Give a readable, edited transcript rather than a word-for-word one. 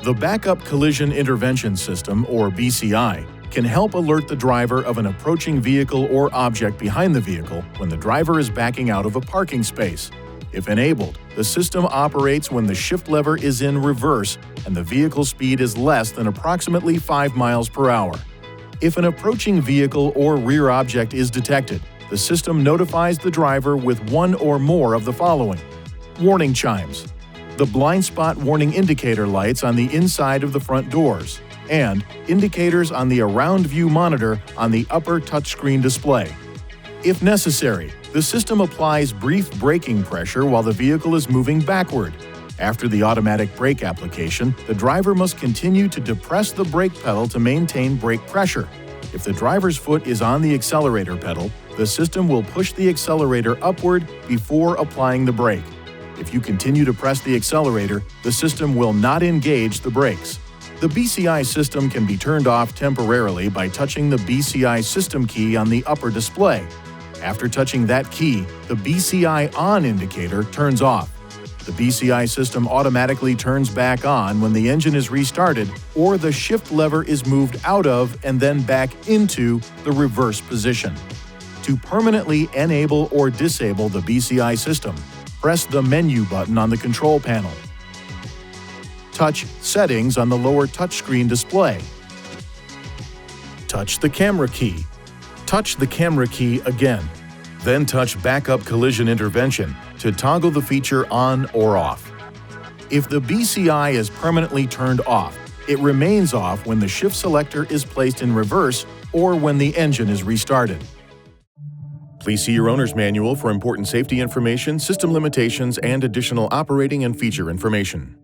The Backup Collision Intervention System, or BCI, can help alert the driver of an approaching vehicle or object behind the vehicle when the driver is backing out of a parking space. If enabled, the system operates when the shift lever is in reverse and the vehicle speed is less than approximately 5 miles per hour. If an approaching vehicle or rear object is detected, the system notifies the driver with one or more of the following: warning chimes, the blind spot warning indicator lights on the inside of the front doors, and indicators on the AroundView Monitor on the upper touchscreen display. If necessary, the system applies brief braking pressure while the vehicle is moving backward. After the automatic brake application, the driver must continue to depress the brake pedal to maintain brake pressure. If the driver's foot is on the accelerator pedal, the system will push the accelerator upward before applying the brake. If you continue to press the accelerator, the system will not engage the brakes. The BCI system can be turned off temporarily by touching the BCI system key on the upper display. After touching that key, the BCI on indicator turns off. The BCI system automatically turns back on when the engine is restarted or the shift lever is moved out of and then back into the reverse position. To permanently enable or disable the BCI system, press the menu button on the control panel. Touch Settings on the lower touchscreen display. Touch the camera key. Touch the camera key again. Then touch Backup Collision Intervention to toggle the feature on or off. If the BCI is permanently turned off, it remains off when the shift selector is placed in reverse or when the engine is restarted. Please see your owner's manual for important safety information, system limitations, and additional operating and feature information.